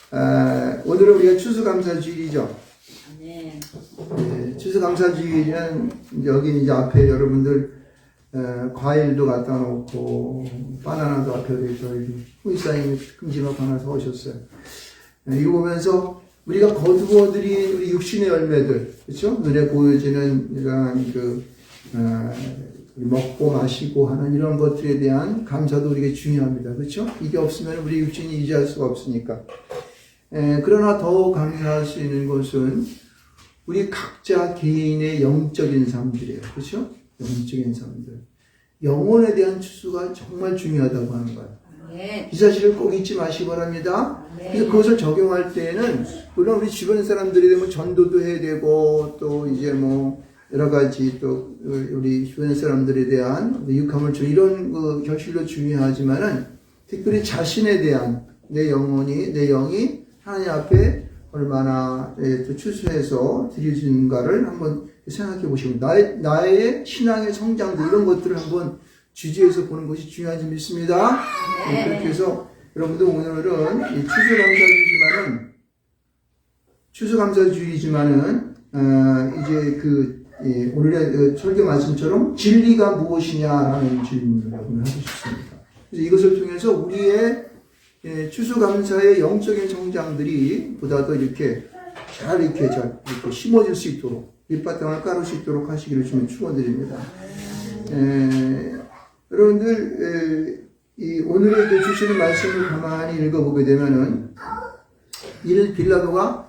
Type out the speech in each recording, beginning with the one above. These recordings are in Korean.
오늘은 우리가 추수감사주일이죠. 네. 네, 추수감사주일은 여기 이제 앞에 여러분들 과일도 갖다 놓고 바나나도 앞에 저희 후이사인 금지막 하나 사오셨어요. 이거 보면서 우리가 거두어들인 우리 육신의 열매들, 그렇죠? 눈에 보여지는 이런 먹고 마시고 하는 이런 것들에 대한 감사도 우리가 중요합니다. 그렇죠? 이게 없으면 우리 육신이 유지할 수가 없으니까. 그러나 더 감사할 수 있는 것은 우리 각자 개인의 영적인 삶들이에요. 그렇죠? 영적인 삶들. 영혼에 대한 추수가 정말 중요하다고 하는 거예요. 이 사실을 꼭 잊지 마시기 바랍니다. 그래서 그것을 적용할 때에는 물론 우리 주변 사람들이 되면 전도도 해야 되고 또 이제 뭐 여러 가지 또 우리 주변 사람들에 대한 유익함을 주는 이런 결실도 중요하지만은 특별히 자신에 대한 내 영이 하나님 앞에 얼마나 또 추수해서 드려지는가를 한번 생각해 보시면 나의 신앙의 성장도 이런 것들을 한번 주지해서 보는 것이 중요한지 믿습니다. 그렇게 해서 여러분들 오늘은 추수감사주의지만은 이제 오늘의 설교 말씀처럼 진리가 무엇이냐라는 질문을 여러분을 하고 싶습니다. 그래서 이것을 통해서 우리의 추수감사의 영적인 성장들이 보다 더 이렇게 잘 이렇게 심어질 수 있도록 밑바탕을 깔을 수 있도록 하시기를 주님 축원드립니다. 여러분들 오늘의 주시는 말씀을 가만히 읽어보게 되면은 이를 빌라도가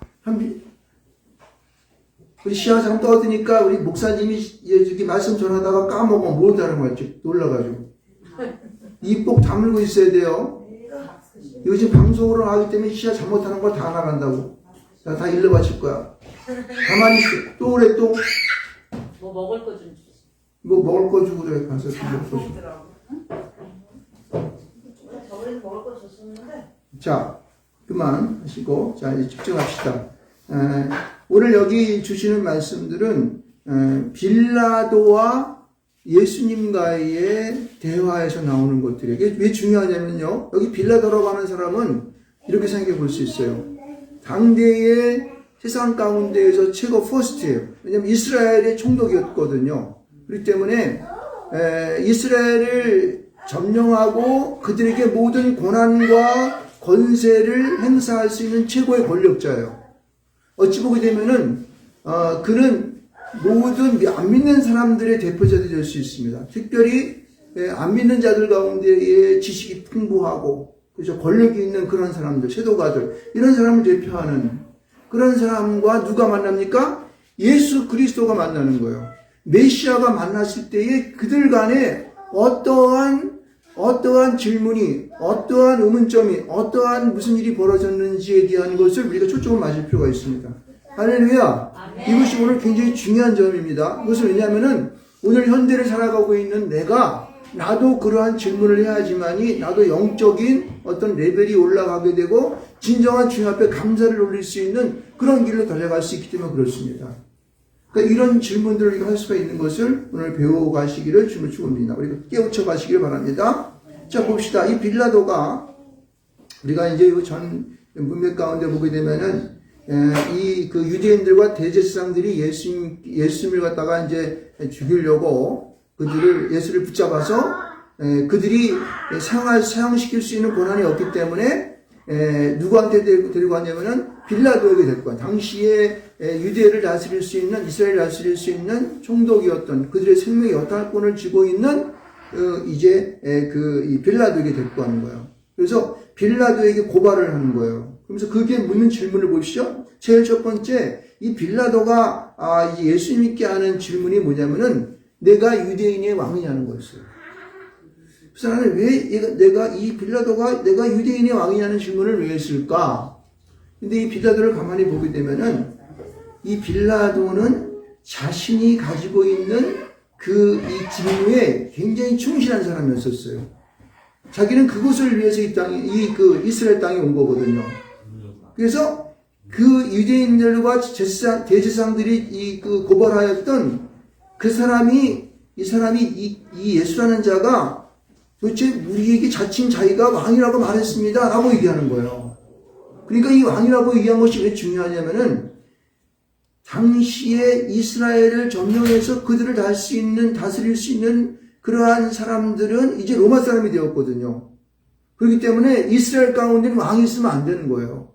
우리 시야상 떠드니까 우리 목사님이 여기 말씀 전하다가 까먹어 뭘 다른 거였지 놀라가지고 입복 다물고 있어야 돼요. 이거 지금 방송으로 나가기 때문에 시야 잘못하는 거 다 나간다고. 다 일러 바칠 거야. 가만히 있어. 또 그래 또. 뭐 먹을 거 좀 주세요. 뭐 먹을 거 주고 그래 가서 먹을 거 주고. 저번에 먹을 거 줬었는데. 자 그만 하시고 자 이제 집중합시다. 오늘 여기 주시는 말씀들은 빌라도와 예수님과의 대화에서 나오는 것들이에요. 이게 왜 중요하냐면요. 여기 빌라도라고 하는 사람은 이렇게 생각해 볼 수 있어요. 당대의 세상 가운데에서 최고 퍼스트예요. 왜냐하면 이스라엘의 총독이었거든요. 그렇기 때문에 이스라엘을 점령하고 그들에게 모든 권한과 권세를 행사할 수 있는 최고의 권력자예요. 어찌 보게 되면은 그는 모든 안 믿는 사람들의 대표자들이 될 수 있습니다. 특별히 안 믿는 자들 가운데에 지식이 풍부하고 그래서 권력이 있는 그런 사람들, 세도가들 이런 사람을 대표하는 그런 사람과 누가 만납니까? 예수 그리스도가 만나는 거예요. 메시아가 만났을 때에 그들 간에 어떠한 질문이, 어떠한 의문점이, 어떠한 무슨 일이 벌어졌는지에 대한 것을 우리가 초점을 맞을 필요가 있습니다. 할렐루야. 이것이 오늘 굉장히 중요한 점입니다. 그것은 왜냐하면은 오늘 현대를 살아가고 있는 나도 그러한 질문을 해야지만이 나도 영적인 어떤 레벨이 올라가게 되고 진정한 주님 앞에 감사를 올릴 수 있는 그런 길로 달려갈 수 있기 때문에 그렇습니다. 그러니까 이런 질문들을 우리가 할 수가 있는 것을 오늘 배워가시기를 주님을 축원합니다. 우리가 깨우쳐 가시기를 바랍니다. 자 봅시다. 이 빌라도가 우리가 이제 전 문맥 가운데 보게 되면은 그 유대인들과 대제사장들이 예수님을 갖다가 이제 죽이려고 예수를 붙잡아서 그들이 사형시킬 수 있는 권한이 없기 때문에 누구한테 데리고 갔냐면은 빌라도에게 데리고 간 당시에 유대를 다스릴 수 있는 이스라엘을 다스릴 수 있는 총독이었던 그들의 생명의 여탈권을 쥐고 있는 이 빌라도에게 데리고 가는 거예요. 그래서 빌라도에게 고발을 하는 거예요. 그러면서 그게 묻는 질문을 보시죠. 제일 첫 번째 이 빌라도가 예수님께 하는 질문이 뭐냐면은 내가 유대인의 왕이냐는 거였어요. 그래서 나는 왜 이 빌라도가 내가 유대인의 왕이냐는 질문을 왜 했을까? 근데 이 빌라도를 가만히 보게 되면은 이 빌라도는 자신이 가지고 있는 이 직무에 굉장히 충실한 사람이었었어요. 자기는 그것을 위해서 이스라엘 땅에 온 거거든요. 그래서 그 유대인들과 대제사장들이 고발하였던 이 사람이 예수라는 자가 도대체 우리에게 자칭 자기가 왕이라고 말했습니다. 라고 얘기하는 거예요. 그러니까 이 왕이라고 얘기한 것이 왜 중요하냐면은 당시에 이스라엘을 점령해서 그들을 다스릴 수 있는 그러한 사람들은 이제 로마 사람이 되었거든요. 그렇기 때문에 이스라엘 가운데는 왕이 있으면 안 되는 거예요.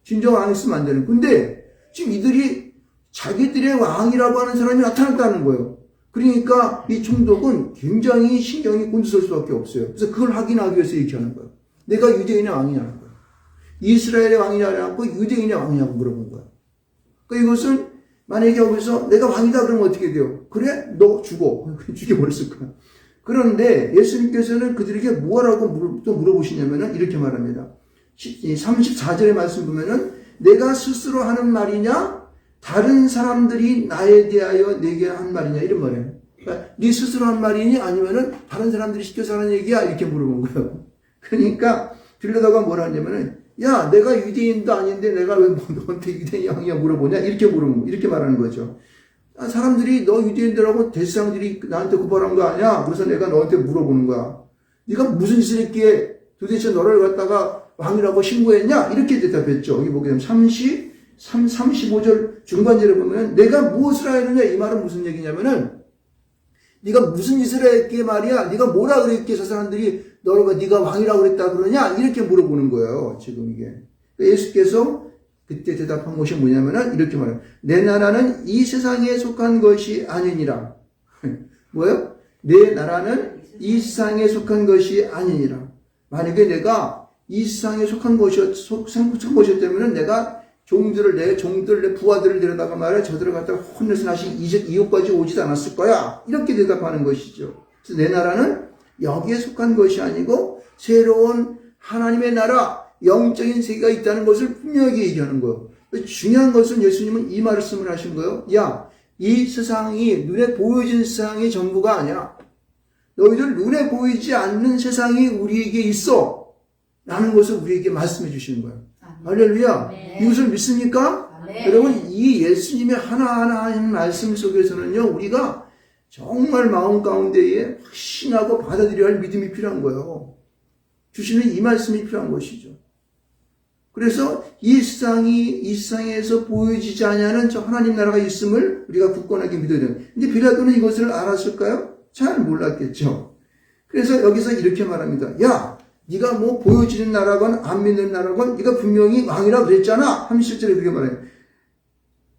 진정 왕이 있으면 안 되는. 근데 지금 이들이 자기들의 왕이라고 하는 사람이 나타났다는 거예요. 그러니까 이 총독은 굉장히 신경이 곤두설 수밖에 없어요. 그래서 그걸 확인하기 위해서 이렇게 하는 거예요. 내가 유대인의 왕이냐는 거예요. 이스라엘의 왕이냐고 하고 유대인의 왕이냐고 물어본 거예요. 그러니까 이것은 만약에 여기서 내가 왕이다 그러면 어떻게 돼요? 그래? 너 죽어. 죽여버렸을 거야. 그런데 예수님께서는 그들에게 뭐라고 또 물어보시냐면은 이렇게 말합니다. 34절의 말씀 보면은 내가 스스로 하는 말이냐? 다른 사람들이 나에 대하여 내게 한 말이냐? 이런 말이에요. 그러니까 네 스스로 한 말이니? 아니면은 다른 사람들이 시켜서 하는 얘기야? 이렇게 물어본 거예요. 그러니까 빌라도가 뭐라 하냐면은 야, 내가 유대인도 아닌데 내가 왜 너한테 유대인 왕이야 물어보냐? 이렇게 말하는 거죠. 사람들이 너 유대인들하고 대제사장들이 나한테 고발한 거 아니야? 그래서 내가 너한테 물어보는 거야. 네가 무슨 짓을 했기에 도대체 너를 갖다가 왕이라고 신고했냐? 이렇게 대답했죠. 여기 보게 되면 35절 중반절에 보면 내가 무엇을 하였느냐? 이 말은 무슨 얘기냐면은 네가 무슨 짓을 했기에 말이야? 네가 뭐라 그랬기에 저 사람들이 네가 왕이라고 그랬다 그러냐? 이렇게 물어보는 거예요. 지금 이게. 예수께서 그때 대답한 것이 뭐냐면은 이렇게 말해요. 내 나라는 이 세상에 속한 것이 아니니라. 뭐예요? 내 나라는 이 세상에 속한 것이 아니니라. 만약에 내가 이 세상에 속한 것이었다면 내가 내 부하들을 데려다가 말이야 저들을 갖다가 혼내서 다시 이웃까지 오지도 않았을 거야. 이렇게 대답하는 것이죠. 그래서 내 나라는 여기에 속한 것이 아니고 새로운 하나님의 나라, 영적인 세계가 있다는 것을 분명하게 얘기하는 거예요. 중요한 것은 예수님은 이 말씀을 하신 거예요. 야, 이 세상이 눈에 보여진 세상이 전부가 아니야. 너희들 눈에 보이지 않는 세상이 우리에게 있어. 라는 것을 우리에게 말씀해 주시는 거예요. 할렐루야. 네. 이것을 믿습니까? 네. 여러분, 이 예수님의 하나하나 하는 말씀 속에서는요, 우리가 정말 마음 가운데에 확신하고 받아들여야 할 믿음이 필요한 거예요. 주시는 이 말씀이 필요한 것이죠. 그래서 이 세상에서 보여지지 않냐는 저 하나님 나라가 있음을 우리가 굳건하게 믿어야 돼요. 근데 빌라도는 이것을 알았을까요? 잘 몰랐겠죠. 그래서 여기서 이렇게 말합니다. 야, 네가 뭐 보여지는 나라건 안 믿는 나라건 네가 분명히 왕이라 그랬잖아. 37절에 그렇게 말해요.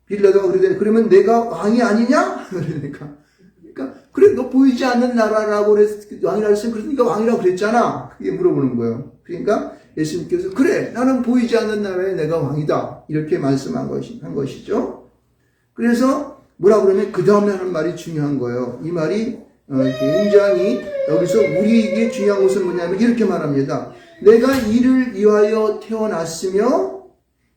빌라도가 그러더니 그러면 내가 왕이 아니냐? 그러니까 그래 너 보이지 않는 나라라고 왕이라고 했으면 그래서 네가 왕이라고 그랬잖아. 그게 물어보는 거예요. 그러니까 예수님께서 그래 나는 보이지 않는 나라에 내가 왕이다. 이렇게 말씀한 것이죠. 그래서 뭐라 그러면 그 다음에 하는 말이 중요한 거예요. 이 말이 굉장히 여기서 우리에게 중요한 것은 뭐냐면 이렇게 말합니다. 내가 이를 위하여 태어났으며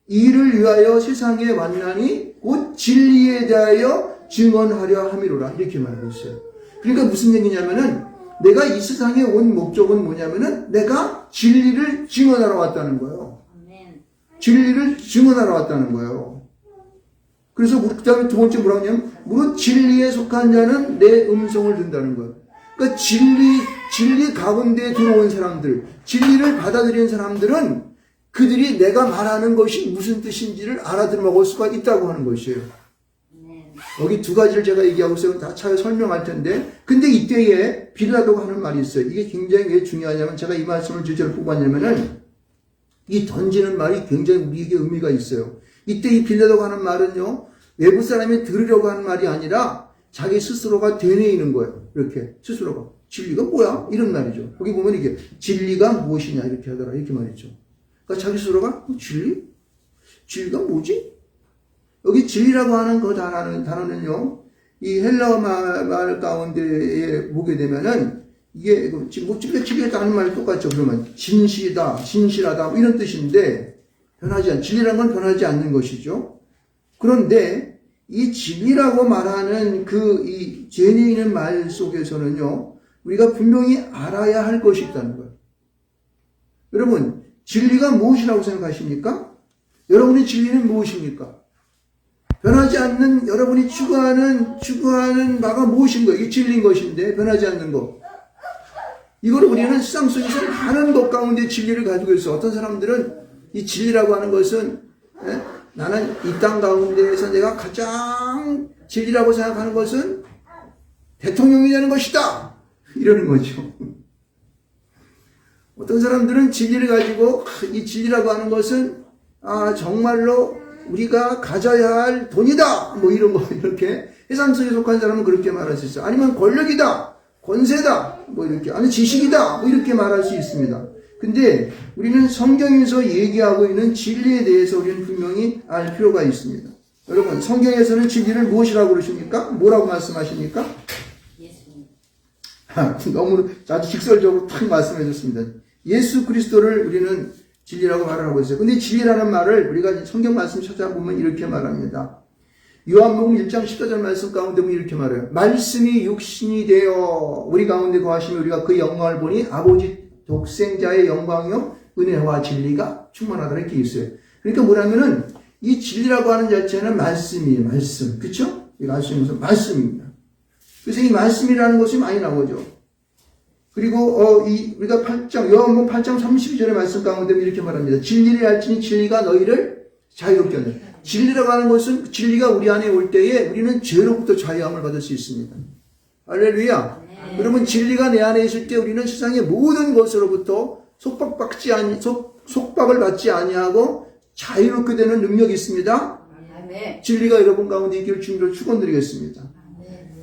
이를 위하여 세상에 왔나니 곧 진리에 대하여 증언하려 함이로라. 이렇게 말하고 있어요. 그러니까 무슨 얘기냐면은 내가 이 세상에 온 목적은 뭐냐면은 내가 진리를 증언하러 왔다는 거예요. 진리를 증언하러 왔다는 거예요. 그래서 그 다음에 두 번째 뭐라고 하냐면 무릇 진리에 속한 자는 내 음성을 듣는다는 거예요. 그러니까 진리 가운데 들어온 사람들, 진리를 받아들인 사람들은 그들이 내가 말하는 것이 무슨 뜻인지를 알아들어 먹을 수가 있다고 하는 것이에요. 여기 두 가지를 제가 얘기하고 있어요. 다 차에 설명할 텐데. 근데 이때에 빌라도가 하는 말이 있어요. 이게 굉장히 왜 중요하냐면 제가 이 말씀을 주제로 뽑았냐면은 이 던지는 말이 굉장히 우리에게 의미가 있어요. 이때 이 빌라도가 하는 말은요. 외부 사람이 들으려고 하는 말이 아니라 자기 스스로가 되뇌이는 거예요. 이렇게 스스로가. 진리가 뭐야? 이런 말이죠. 거기 보면 이게 진리가 무엇이냐 이렇게 하더라. 이렇게 말이죠. 그러니까 자기 스스로가 진리? 진리가 뭐지? 여기 진리라고 하는 그 단어는요, 이 헬라어 말 가운데에 보게 되면은, 이게, 뭐, 진리가 하는 말이 똑같죠. 그러면, 진실하다, 뭐 이런 뜻인데, 진리라는 건 변하지 않는 것이죠. 그런데, 이 진리라고 말하는 이 죄에 있는 말 속에서는요, 우리가 분명히 알아야 할 것이 있다는 거예요. 여러분, 진리가 무엇이라고 생각하십니까? 여러분의 진리는 무엇입니까? 변하지 않는 여러분이 추구하는 바가 무엇인가? 이게 진리인 것인데 변하지 않는 것. 이걸 우리는 세상 속에서 많은 것 가운데 진리를 가지고 있어. 어떤 사람들은 이 진리라고 하는 것은 나는 이 땅 가운데에서 내가 가장 진리라고 생각하는 것은 대통령이 되는 것이다. 이러는 거죠. 어떤 사람들은 진리를 가지고 이 진리라고 하는 것은 정말로 우리가 가져야 할 돈이다. 뭐 이런 거 이렇게 해상성에 속한 사람은 그렇게 말할 수 있어요. 아니면 권력이다. 권세다. 뭐 이렇게 아니 지식이다. 뭐 이렇게 말할 수 있습니다. 근데 우리는 성경에서 얘기하고 있는 진리에 대해서 우리는 분명히 알 필요가 있습니다. 여러분 성경에서는 진리를 무엇이라고 그러십니까? 뭐라고 말씀하십니까? 예수님. 너무 아주 직설적으로 탁 말씀해 줬습니다. 예수 그리스도를 우리는 진리라고 말을 하고 있어요. 근데 진리라는 말을 우리가 성경 말씀 찾아보면 이렇게 말합니다. 요한복음 1장 14절 말씀 가운데 보면 이렇게 말해요. 말씀이 육신이 되어 우리 가운데 거하시며 우리가 그 영광을 보니 아버지 독생자의 영광이요 은혜와 진리가 충만하다 이렇게 있어요. 그러니까 뭐냐면은 이 진리라고 하는 자체는 말씀이에요. 말씀. 그렇죠? 이 말씀은 말씀입니다. 그래서 이 말씀이라는 것이 많이 나오죠. 그리고 우리가 요한복음 8장 32절의 말씀 가운데 이렇게 말합니다. 진리를 알지니 진리가 너희를 자유롭게 하는. 진리라고 하는 것은 진리가 우리 안에 올 때에 우리는 죄로부터 자유함을 받을 수 있습니다. 할렐루야. 네. 여러분 진리가 내 안에 있을 때 우리는 세상의 모든 것으로부터 속박을 받지 아니하고 자유롭게 되는 능력이 있습니다. 아멘. 진리가 여러분 가운데 있기를 주님으로 축원드리겠습니다.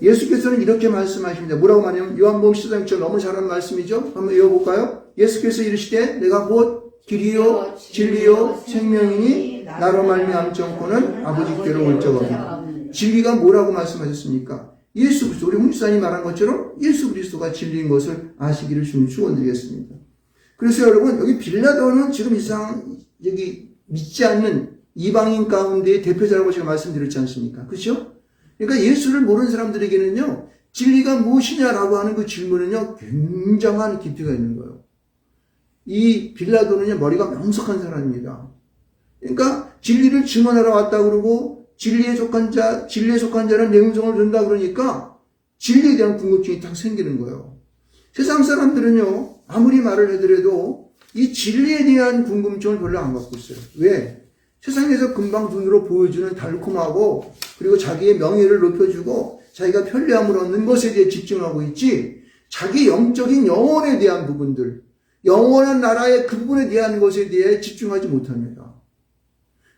예수께서는 이렇게 말씀하십니다. 뭐라고 말하냐면 요한복음 14장 너무 잘하는 말씀이죠. 한번 읽어볼까요? 예수께서 이르시되 내가 곧 길이요 진리요 생명이니 나로 말미암지 않고는 아버지께로 올 자가 없느니라. 진리가 뭐라고 말씀하셨습니까? 예수 그리스도. 우리 홍지사님 말한 것처럼 예수 그리스도가 진리인 것을 아시기를 주님 축원드리겠습니다. 그래서 여러분 여기 빌라도는 지금 여기 믿지 않는 이방인 가운데 대표자라고 제가 말씀드렸지 않습니까? 그렇죠? 그러니까 예수를 모르는 사람들에게는요, 진리가 무엇이냐라고 하는 그 질문은요, 굉장한 깊이가 있는 거예요. 이 빌라도는요, 머리가 명석한 사람입니다. 그러니까 진리를 증언하러 왔다 그러고, 진리에 속한 자는 내 음성을 듣는다 그러니까, 진리에 대한 궁금증이 딱 생기는 거예요. 세상 사람들은요, 아무리 말을 해더라도, 이 진리에 대한 궁금증을 별로 안 갖고 있어요. 왜? 세상에서 금방 눈으로 보여주는 달콤하고 그리고 자기의 명예를 높여주고 자기가 편리함을 얻는 것에 대해 집중하고 있지 자기 영적인 영혼에 대한 부분들 영원한 나라의 그 부분에 대한 것에 대해 집중하지 못합니다.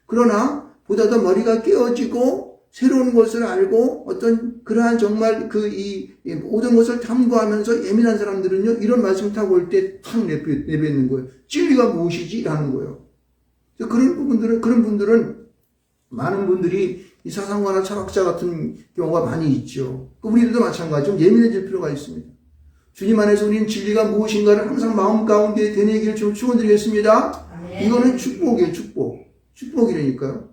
그러나 보다 더 머리가 깨어지고 새로운 것을 알고 어떤 그러한 정말 이 모든 것을 탐구하면서 예민한 사람들은요 이런 말씀을 타고 올 때 탁 내뱉는 거예요. 진리가 무엇이지? 라는 거예요. 그런 분들은 많은 분들이 이 사상가나 철학자 같은 경우가 많이 있죠. 우리들도 마찬가지로 예민해질 필요가 있습니다. 주님 안에서 우리는 진리가 무엇인가를 항상 마음 가운데 되뇌기를 좀 축원드리겠습니다. 이거는 축복이에요, 축복이라니까요.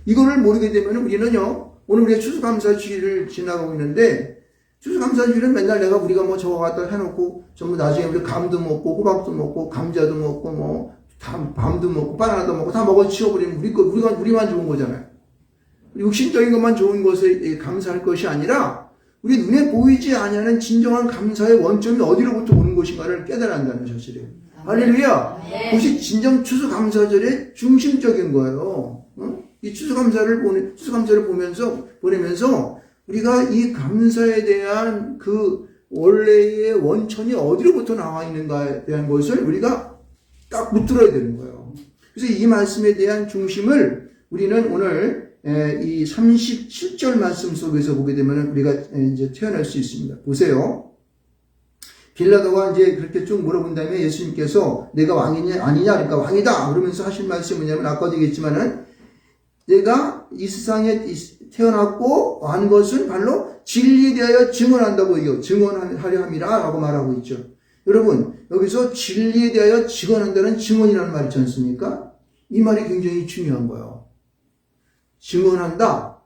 이거를 모르게 되면 우리는요, 오늘 우리가 추수감사주일을 지나가고 있는데, 추수감사주일은 맨날 우리가 뭐 저거 갖다 해놓고, 전부 나중에 우리 감도 먹고, 호박도 먹고, 감자도 먹고, 밤도 먹고, 바나나도 먹고, 다 먹어 치워버리면 우리만 좋은 거잖아요. 육신적인 것만 좋은 것에 감사할 것이 아니라, 우리 눈에 보이지 아니하는 진정한 감사의 원점이 어디로부터 오는 것인가를 깨달아야 한다는 사실이에요. 할렐루야! 그것이 진정 추수감사절의 중심적인 거예요. 이 추수감사를 보내면서 우리가 이 감사에 대한 그 원래의 원천이 어디로부터 나와 있는가에 대한 것을 우리가 딱 묻들어야 되는 거예요. 그래서 이 말씀에 대한 중심을 우리는 오늘 이 37절 말씀 속에서 보게 되면 우리가 이제 태어날 수 있습니다. 보세요. 빌라도가 이제 그렇게 쭉 물어본 다음에 예수님께서 내가 왕이냐 아니냐 그러니까 왕이다 그러면서 하신 말씀이 뭐냐면 아까도 얘기했지만은 내가 이 세상에 태어났고 한 것은 바로 진리에 대하여 증언한다고 증언하려 함이라 라고 말하고 있죠. 여러분 여기서 진리에 대하여 증언한다는 증언이라는 말이 있지 않습니까? 이 말이 굉장히 중요한 거예요. 증언한다.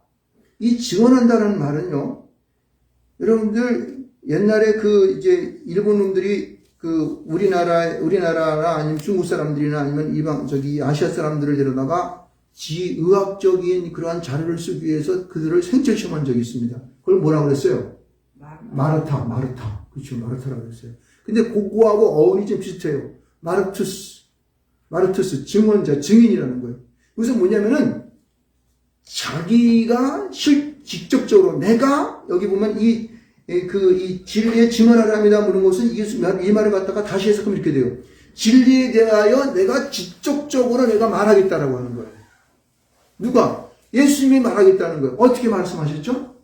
이 증언한다는 말은요. 여러분들 옛날에 이제 일본 놈들이 우리나라나 아니면 중국 사람들이나 아니면 아시아 사람들을 데려다가 지의학적인 그러한 자료를 쓰기 위해서 그들을 생체 시험한 적이 있습니다. 그걸 뭐라고 그랬어요? 마르타. 그렇죠. 마르타라고 그랬어요. 근데 그거하고 어원이 좀 비슷해요. 마르투스. 마르투스, 증언자, 증인이라는 거예요. 그래서 뭐냐면은 자기가 직접적으로 내가 여기 보면 이 진리에 증언하라 합니다. 그런 것은 이 말을 갖다가 다시 해석하면 이렇게 돼요. 진리에 대하여 내가 직접적으로 내가 말하겠다라고 하는 거예요. 누가? 예수님이 말하겠다는 거예요. 어떻게 말씀하셨죠?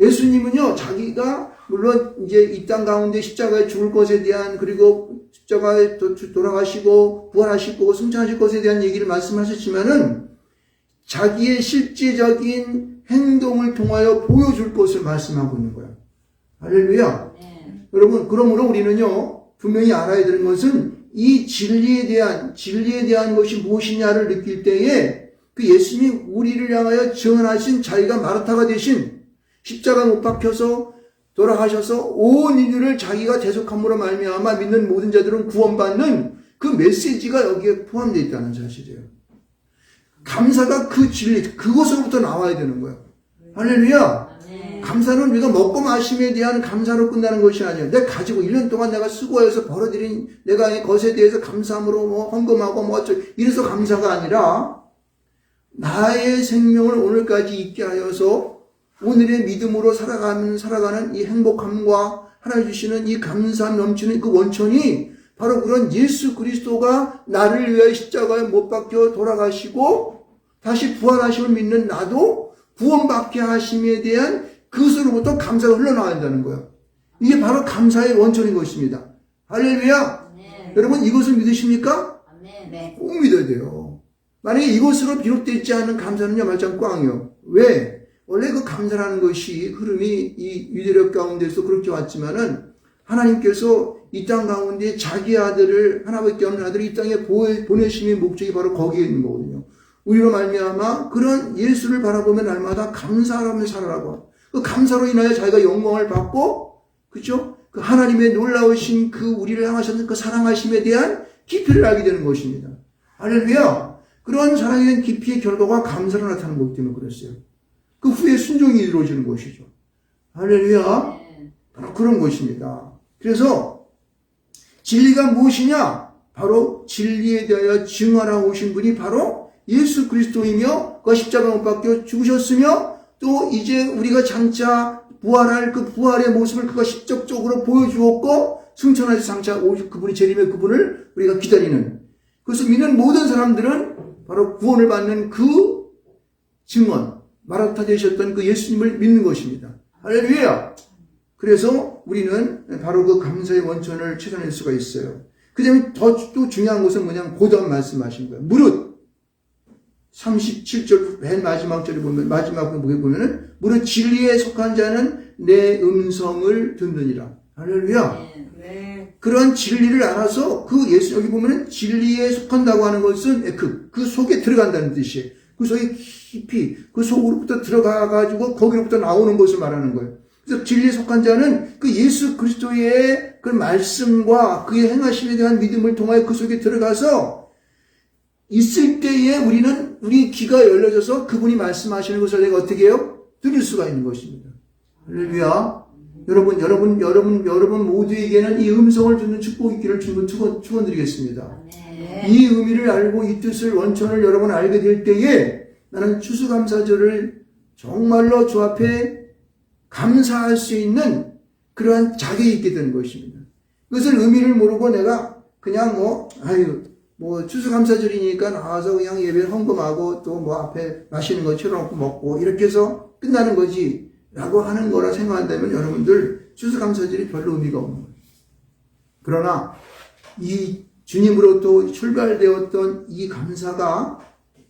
예수님은요, 자기가 물론 이제 이 땅 가운데 십자가에 죽을 것에 대한, 그리고 십자가에 돌아가시고 부활하시고 승천하실 것에 대한 얘기를 말씀하셨지만은 자기의 실제적인 행동을 통하여 보여줄 것을 말씀하고 있는 거예요. 할렐루야. 네. 여러분, 그러므로 우리는요, 분명히 알아야 되는 것은 이 진리에 대한 것이 무엇이냐를 느낄 때에 그 예수님이 우리를 향하여 증언하신 자기가 마르타가 되신 십자가 못 박혀서 돌아가셔서 온 인류를 자기가 대속함으로 말미암아 믿는 모든 자들은 구원받는 그 메시지가 여기에 포함되어 있다는 사실이에요. 감사가 그 진리, 그것으로부터 나와야 되는 거예요. 할렐루야. 네. 감사는 우리가 먹고 마심에 대한 감사로 끝나는 것이 아니에요. 내가 가지고 1년 동안 내가 수고해서 벌어들인 내가 이 것에 대해서 감사함으로 뭐 헌금하고 뭐 어쩌고 이래서 감사가 아니라 나의 생명을 오늘까지 있게 하여서 오늘의 믿음으로 살아가는 이 행복함과 하나님 주시는 이 감사함 넘치는 그 원천이 바로 그런 예수 그리스도가 나를 위하여 십자가에 못 박혀 돌아가시고 다시 부활하심을 믿는 나도 구원받게 하심에 대한 그것으로부터 감사가 흘러나와야 한다는 거예요. 이게 바로 감사의 원천인 것입니다. 할렐루야. 네. 여러분 이것을 믿으십니까? 네. 꼭 믿어야 돼요. 만약에 이것으로 비롯되지 않은 감사는요 말짱 꽝이요. 왜? 원래 그 감사라는 것이 흐름이 이 유대력 가운데서 그렇게 왔지만은 하나님께서 이 땅 가운데 자기 아들을 하나밖에 없는 아들을 이 땅에 보내심의 목적이 바로 거기에 있는 거거든요. 우리로 말미암아 그런 예수를 바라보며 날마다 감사하며 살아라고. 그 감사로 인하여 자기가 영광을 받고, 그렇죠? 그 하나님의 놀라우신 그 우리를 향하셨는 그 사랑하심에 대한 깊이를 알게 되는 것입니다. 할렐루야. 그런 사랑에 대한 깊이의 결과가 감사로 나타나는 거기 때문에 그랬어요. 그 후에 순종이 이루어지는 것이죠. 할렐루야. 네. 바로 그런 것입니다. 그래서 진리가 무엇이냐? 바로 진리에 대하여 증언하고 오신 분이 바로 예수 그리스도이며 그 십자가 못 박혀 죽으셨으며 또 이제 우리가 장차 부활할 그 부활의 모습을 그가 직접적으로 보여주었고 승천하시 장차 오실 그분이 재림의 그분을 우리가 기다리는, 그래서 믿는 모든 사람들은 바로 구원을 받는 그 증언, 마라타 되셨던 그 예수님을 믿는 것입니다. 할렐루야. 그래서 우리는 바로 그 감사의 원천을 찾아낼 수가 있어요. 그 다음에 또 중요한 것은 뭐냐면 고단 말씀하신 거예요. 무릇 37절 맨 마지막 절에 보면, 마지막 부분에 보면은 무릇 진리에 속한 자는 내 음성을 듣느니라. 할렐루야. 네. 그런 진리를 알아서 그 예수, 여기 보면은 진리에 속한다고 하는 것은 그 속에 들어간다는 뜻이에요. 그 속에 깊이 그 속으로부터 들어가가지고 거기로부터 나오는 것을 말하는 거예요. 그래서 진리에 속한 자는 그 예수 그리스도의 그 말씀과 그의 행하심에 대한 믿음을 통하여 그 속에 들어가서 있을 때에 우리 귀가 열려져서 그분이 말씀하시는 것을 내가 어떻게 해요? 들을 수가 있는 것입니다. 할렐루야. 여러분 모두에게는 이 음성을 듣는 축복이 있기를 축원드리겠습니다. 네. 이 의미를 알고 이 뜻을 원천을 여러분 알게 될 때에 나는 추수감사절을 정말로 주 앞에 감사할 수 있는 그러한 자격이 있게 되는 것입니다. 그것을 의미를 모르고 내가 그냥 추수감사절이니까 나와서 그냥 예배를 헌금하고 또 뭐 앞에 맛있는 거 채워놓고 먹고 이렇게 해서 끝나는 거지 라고 하는 거라 생각한다면 여러분들 추수감사절이 별로 의미가 없는 거예요. 그러나 이 주님으로부터 출발되었던 이 감사가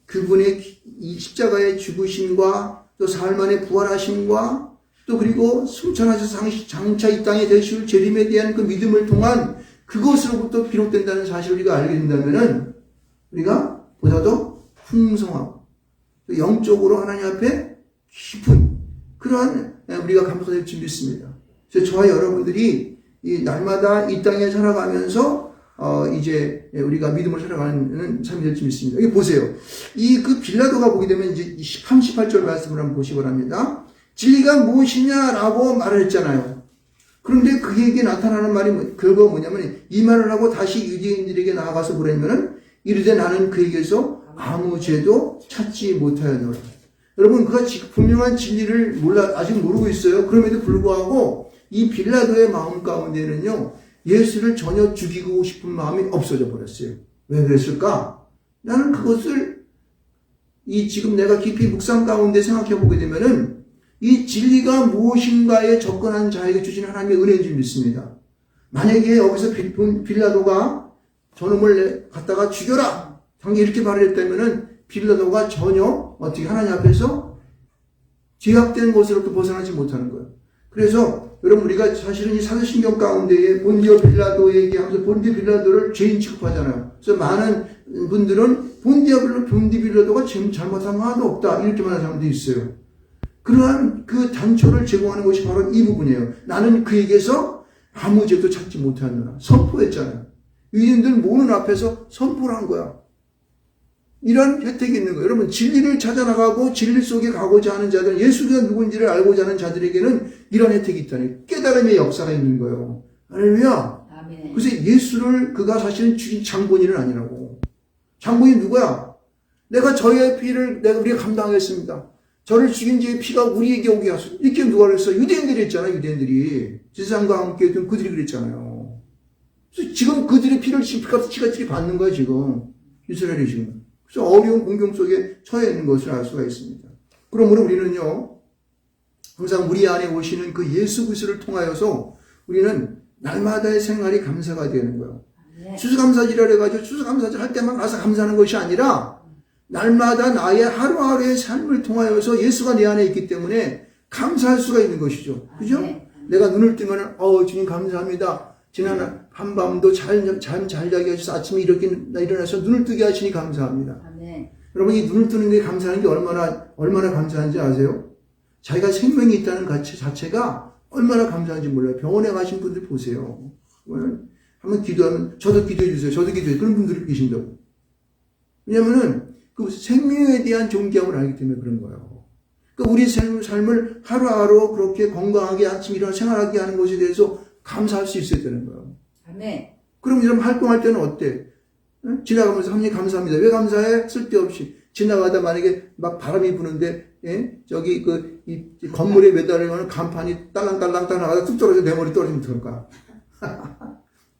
그분의 이 십자가의 죽으심과 또 사흘 만에 부활하심과 또 그리고 승천하셔서 장차 이 땅에 되실 재림에 대한 그 믿음을 통한 그것으로부터 비롯된다는 사실을 우리가 알게 된다면은 우리가 보다 더 풍성하고 또 영적으로 하나님 앞에 깊은 그러한 우리가 감사가 될 줄 믿습니다. 그래서 저와 여러분들이 이 날마다 이 땅에 살아가면서 이제 우리가 믿음을 살아가는 삶이 될 줄 믿습니다. 여기 보세요. 그 빌라도가 보게 되면 이제 38절 말씀을 한번 보시기 바랍니다. 진리가 무엇이냐라고 말을 했잖아요. 그런데 그에게 나타나는 말이 결과가 뭐냐면 이 말을 하고 다시 유대인들에게 나아가서 그러면은 이르되 나는 그에게서 아무 죄도 찾지 못하였노라. 여러분 그가 분명한 진리를 아직 모르고 있어요. 그럼에도 불구하고 이 빌라도의 마음 가운데는요 예수를 전혀 죽이고 싶은 마음이 없어져 버렸어요. 왜 그랬을까? 나는 그것을 지금 내가 깊이 묵상 가운데 생각해 보게 되면은 이 진리가 무엇인가에 접근한 자에게 주신 하나님의 은혜인 줄 믿습니다. 만약에 여기서 빌라도가 저놈을 갖다가 죽여라! 당장 이렇게 말을 했다면은 빌라도가 전혀 어떻게 하나님 앞에서 죄악된 것으로부터 벗어나지 못하는 거예요. 그래서 여러분 우리가 사실은 이 사도신경 가운데에 본디오 빌라도에게 하면서 본디오 빌라도를 죄인 취급하잖아요. 그래서 많은 분들은 본디오 빌라도가 잘못한 거 하나도 없다 이렇게 말하는 사람도 있어요. 그러한 그 단초를 제공하는 것이 바로 이 부분이에요. 나는 그에게서 아무 죄도 찾지 못하느라 선포했잖아요. 유대인들 모는 앞에서 선포를 한 거야. 이런 혜택이 있는 거예요. 여러분 진리를 찾아나가고 진리 속에 가고자 하는 자들, 예수가 누군지를 알고자 하는 자들에게는 이런 혜택이 있다니 깨달음의 역사가 있는 거예요. 할렐루야. 아멘. 그래서 예수를 그가 사실은 죽인 장본인은 아니라고. 장본인 누구야? 내가 저의 피를 우리가 감당하겠습니다. 저를 죽인 자의 피가 우리에게 오게 하소서. 이렇게 누가 그랬어? 유대인들이 했잖아요. 유대인들이 제사장과 함께 했던 그들이 그랬잖아요. 그래서 지금 그들의 피를 지금 피값이 받는 거야 지금 이스라엘이 지금. 그래서 어려운 공경 속에 처해 있는 것을 알 수가 있습니다. 그러므로 우리는요 항상 우리 안에 오시는 그 예수 그리스도를 통하여서 우리는 날마다의 생활이 감사가 되는 거예요. 추수감사절이라 해가지고 추수감사절 할 때만 가서 감사하는 것이 아니라 날마다 나의 하루하루의 삶을 통하여서 예수가 내 안에 있기 때문에 감사할 수가 있는 것이죠. 그죠? 내가 눈을 뜨면 주님 감사합니다. 지난 한밤도 잠 잘 자게 하셔서 아침에 이렇게 일어나서 눈을 뜨게 하시니 감사합니다. 아멘. 여러분 이 눈을 뜨는 게 감사하는 게 얼마나 감사한지 아세요? 자기가 생명이 있다는 자체가 얼마나 감사한지 몰라요. 병원에 가신 분들 보세요. 한번 기도하면 저도 기도해 주세요. 저도 기도해. 그런 분들이 계신다고. 왜냐면은 그 생명에 대한 존경을 알기 때문에 그런 거예요. 그러니까 우리 삶을 하루하루 그렇게 건강하게 아침 일어나 생활하게 하는 것에 대해서 감사할 수 있어야 되는 거예요. 아멘. 그럼 이런 활동할 때는 어때? 지나가면서 하나님 감사합니다. 왜 감사해? 쓸데없이. 지나가다 만약에 막 바람이 부는데, 저기 이 건물에 매달리면 간판이 딸랑딸랑 나가다 뚝 떨어져 내 머리 떨어지면 어떡할까?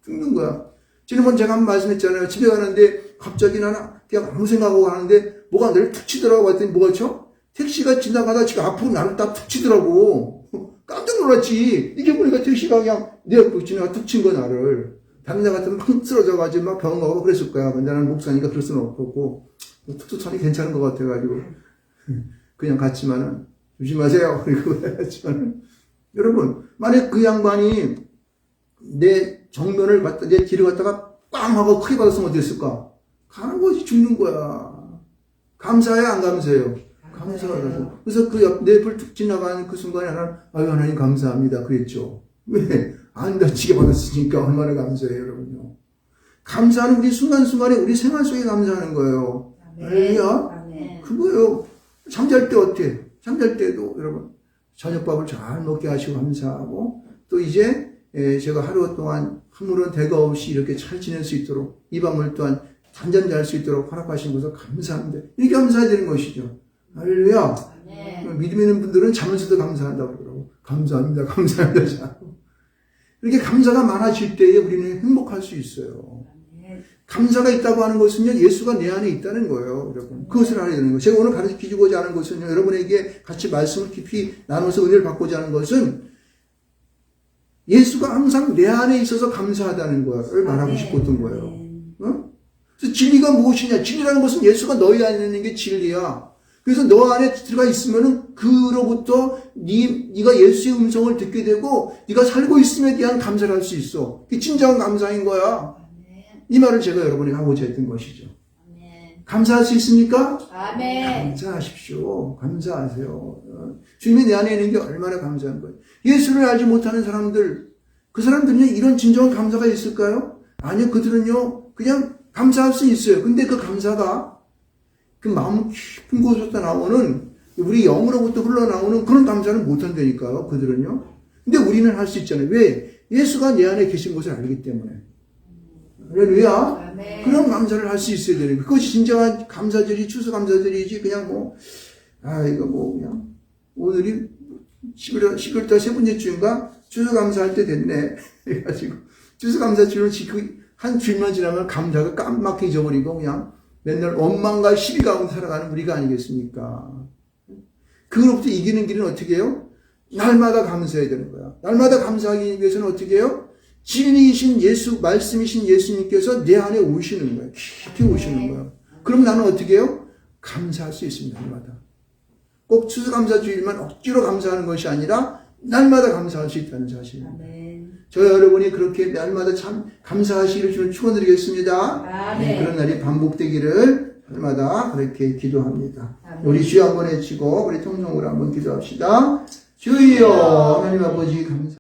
죽는 거야. 지난번 제가 한 번 말씀했잖아요. 집에 가는데 갑자기 나는 그냥 아무 생각하고 가는데 뭐가 나를 툭 치더라고 했더니 뭐가 쳐? 택시가 지나가다 지금 앞으로 나를 딱 툭 치더라고. 깜짝 놀랐지. 이게 보니까 택시가 그냥 내 앞으로 지나가 툭 친 거야 나를. 다른 데 같으면 막 쓰러져가지고 막 병원 가고 그랬을 거야. 근데 나는 목사니까 그럴 수는 없고 툭툭 쳐니 괜찮은 것 같아가지고 그냥 갔지만은 조심하세요. 그리고 갔지만은 여러분 만약 그 양반이 내 정면을 갖다 내 뒤를 갖다가 빵 하고 크게 받았으면 어땠을까? 가는 거지 죽는 거야. 감사해요 안 감사해요? 감사하다고. 그래서 그 옆 내 옆을 툭 지나가는 그 순간에 하나님 감사합니다 그랬죠. 왜? 안 다치게 받았으니까 얼마나 감사해요 여러분요. 감사는 우리 순간순간에 우리 생활 속에 감사하는 거예요. 할렐루야. 그거요. 잠잘 때 어때? 잠잘 때도 여러분 저녁밥을 잘 먹게 하시고 감사하고 또 이제 제가 하루 동안 아무런 대가 없이 이렇게 잘 지낼 수 있도록 이 밤을 또한 잠잠 잘 수 있도록 허락하신 것을 감사합니다. 이렇게 감사해야 되는 것이죠. 할렐루야. 믿음 있는 분들은 자면서도 감사한다고 그러더라고. 감사합니다. 감사합니다. 이렇게 감사가 많아질 때에 우리는 행복할 수 있어요. 감사가 있다고 하는 것은요, 예수가 내 안에 있다는 거예요, 여러분. 그것을 알아야 되는 거예요. 제가 오늘 가르치고자 하는 것은요, 여러분에게 같이 말씀을 깊이 나눠서 은혜를 받고자 하는 것은 예수가 항상 내 안에 있어서 감사하다는 것을 말하고 싶었던 거예요. 그래서 진리가 무엇이냐? 진리라는 것은 예수가 너희 안에 있는 게 진리야. 그래서 너 안에 들어가 있으면은 그로부터 네가 예수의 음성을 듣게 되고 네가 살고 있음에 대한 감사를 할 수 있어. 그게 진정한 감사인 거야. 이 말을 제가 여러분에게 하고자 했던 것이죠. 감사할 수 있습니까? 아멘. 감사하십시오. 감사하세요. 주님이 내 안에 있는 게 얼마나 감사한 거예요. 예수를 알지 못하는 사람들, 그 사람들은요, 이런 진정한 감사가 있을까요? 아니요, 그들은요, 그냥 감사할 수 있어요. 근데 그 감사가 그 마음 깊은 곳에서 나오는 우리 영으로부터 흘러나오는 그런 감사는 못한다니까요. 그들은요. 근데 우리는 할 수 있잖아요. 왜? 예수가 내 안에 계신 것을 알기 때문에. 할렐루야. 아멘. 그런 감사를 할 수 있어야 되는 거예요. 그것이 진정한 감사절이 추수감사절이지 그냥 뭐 이거 뭐 그냥 오늘이 11월달 세 번째 주인가 추수감사할 때 됐네 해가지고 추수감사주를 지키고 한 주일만 지나면 감사가 깜빡 잊어버리고 그냥 맨날 원망과 시비 가운데 살아가는 우리가 아니겠습니까? 그로부터 이기는 길은 어떻게 해요? 날마다 감사해야 되는 거야. 날마다 감사하기 위해서는 어떻게 해요? 진리이신 예수, 말씀이신 예수님께서 내 안에 오시는 거예요. 깊이 오시는 거예요. 그럼 나는 어떻게 해요? 감사할 수 있습니다. 날마다. 꼭 추수감사주일만 억지로 감사하는 것이 아니라 날마다 감사할 수 있다는 사실입니다. 아멘. 저 여러분이 그렇게 날마다 참 감사하시기를 주님 축원드리겠습니다. 아멘. 그런 날이 반복되기를 날마다 그렇게 기도합니다. 아멘. 우리 주여 한번 외치고 우리 통성으로 한번 기도합시다. 주여 하나님 아버지 감사